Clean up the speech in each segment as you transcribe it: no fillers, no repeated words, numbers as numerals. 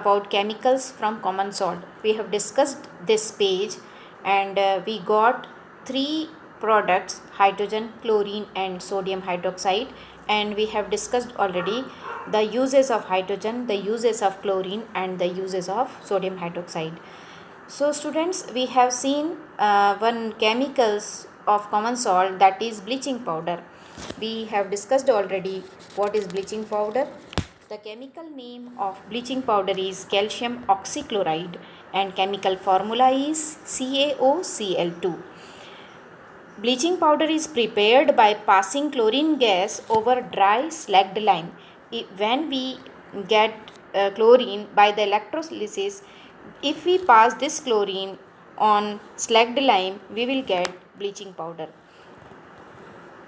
about chemicals from common salt. We have discussed this page and we got three products: hydrogen, chlorine and sodium hydroxide, and we have discussed already the uses of hydrogen, the uses of chlorine and the uses of sodium hydroxide. So students, we have seen one chemicals of common salt, that is bleaching powder. We have discussed already what is bleaching powder. The chemical name of bleaching powder is calcium oxychloride and chemical formula is CaOCl2. Bleaching powder is prepared by passing chlorine gas over dry slacked lime. When we get chlorine by the electrolysis, if we pass this chlorine on slacked lime, we will get bleaching powder.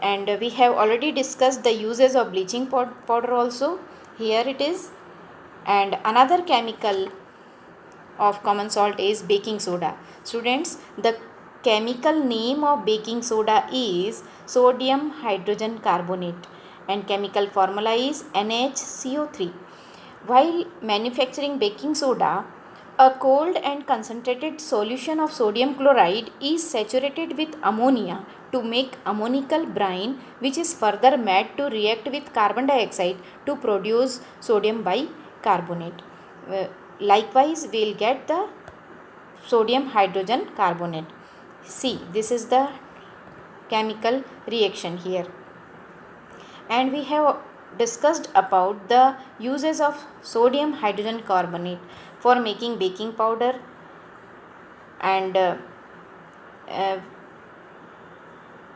And we have already discussed the uses of bleaching powder also. Here it is. And another chemical of common salt is baking soda. Students, the chemical name of baking soda is sodium hydrogen carbonate and chemical formula is NaHCO3. While manufacturing baking soda, a cold and concentrated solution of sodium chloride is saturated with ammonia to make ammonical brine, which is further made to react with carbon dioxide to produce sodium bicarbonate. Likewise, we will get the sodium hydrogen carbonate. See, this is the chemical reaction here. And we have discussed about the uses of sodium hydrogen carbonate for making baking powder, and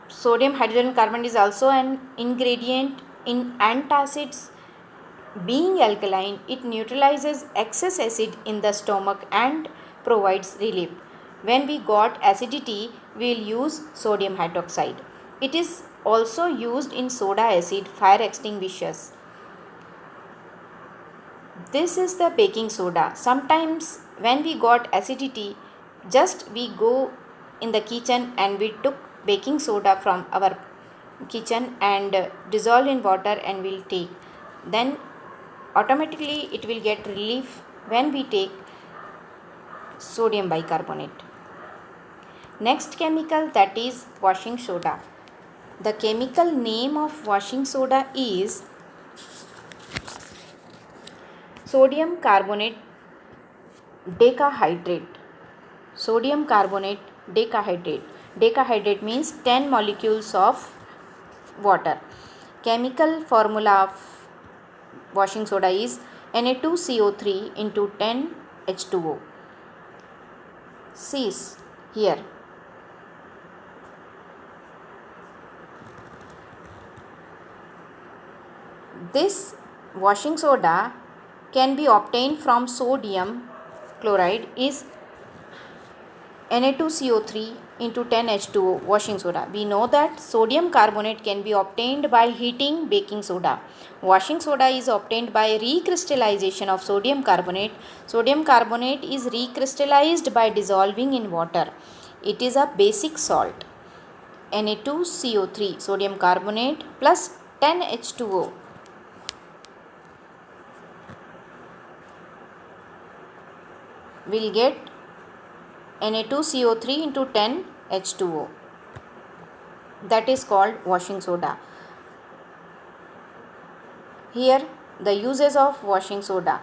sodium hydrogen carbonate is also an ingredient in antacids. Being alkaline, it neutralizes excess acid in the stomach and provides relief. When we got acidity, we will use sodium hydroxide. It is also used in soda acid fire extinguishers. This is the baking soda. Sometimes when we got acidity, just we go in the kitchen and we took baking soda from our kitchen and dissolve in water and we'll take. Then automatically it will get relief when we take sodium bicarbonate. Next chemical, that is washing soda. The chemical name of washing soda is sodium carbonate decahydrate. Sodium carbonate decahydrate. Decahydrate means 10 molecules of water. Chemical formula of washing soda is Na2CO3 into 10H2O. See here. This washing soda can be obtained from sodium chloride is Na2CO3 into 10H2O washing soda. We know that sodium carbonate can be obtained by heating baking soda. Washing soda is obtained by recrystallization of sodium carbonate. Sodium carbonate is recrystallized by dissolving in water. It is a basic salt. Na2CO3 sodium carbonate plus 10H2O. We'll get Na2CO3 into 10H2O. That is called washing soda. Here the uses of washing soda.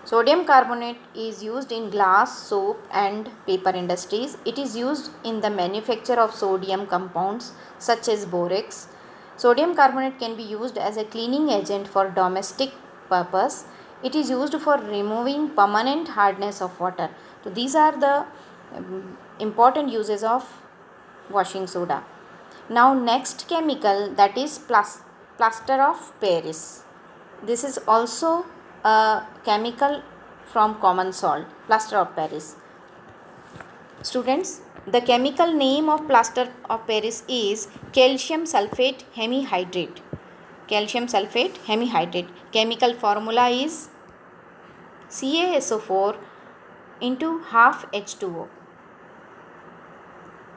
Sodium carbonate is used in glass, soap and paper industries. It is used in the manufacture of sodium compounds such as borax. Sodium carbonate can be used as a cleaning agent for domestic purpose. It is used for removing permanent hardness of water. So these are the important uses of washing soda. Now next chemical, that is plaster of Paris. This is also a chemical from common salt, plaster of Paris. Students, the chemical name of plaster of Paris is calcium sulfate hemihydrate. Calcium sulfate hemihydrate. Chemical formula is CaSO4 into half H2O.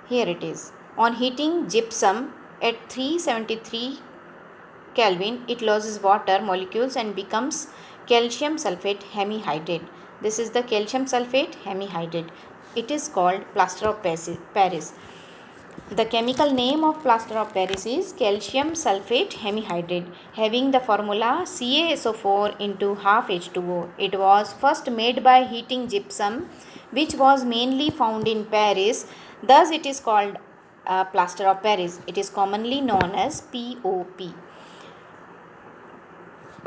Here it is. On heating gypsum at 373 Kelvin, it loses water molecules and becomes calcium sulfate hemihydrate. This is the calcium sulfate hemihydrate. It is called plaster of Paris. The chemical name of plaster of Paris is calcium sulfate hemihydrate, having the formula CaSO4 into half H2O. It was first made by heating gypsum, which was mainly found in Paris. Thus, it is called plaster of Paris. It is commonly known as POP.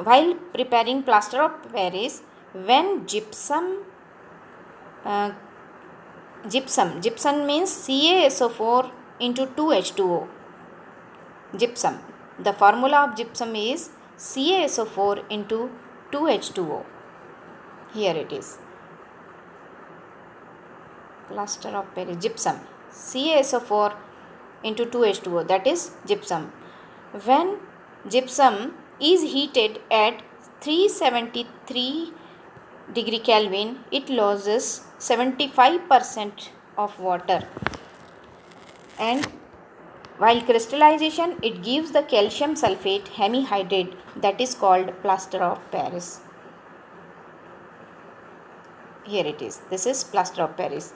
While preparing plaster of Paris, when gypsum means CaSO4 into 2H2O. Gypsum. The formula of gypsum is CaSO4 into 2H2O. Here it is. Plaster of Paris, gypsum. CaSO4 into 2H2O, that is gypsum. When gypsum is heated at 373 degree Kelvin, it loses 75% of water, and while crystallization it gives the calcium sulfate hemihydrate, that is called plaster of Paris. Here it is. This is plaster of Paris.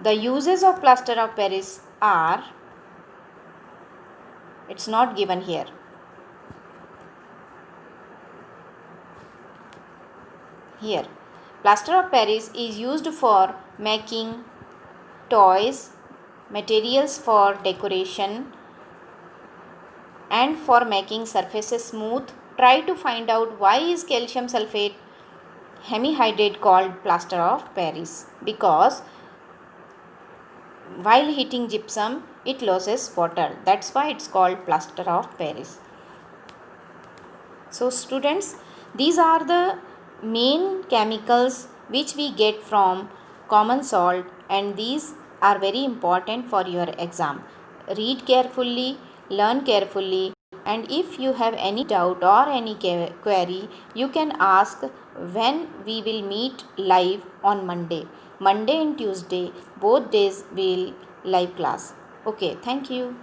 The uses of plaster of Paris are, it's not given here. Here, plaster of Paris is used for making toys, materials for decoration, and for making surfaces smooth. Try to find out why is calcium sulfate hemihydrate called plaster of Paris. Because while heating gypsum, it loses water. That's why it's called plaster of Paris. So students, these are the main chemicals which we get from common salt, and these are very important for your exam. Read carefully, learn carefully, and if you have any doubt or any query, you can ask when we will meet live on Monday. Monday and Tuesday, both days will live class. Okay, thank you.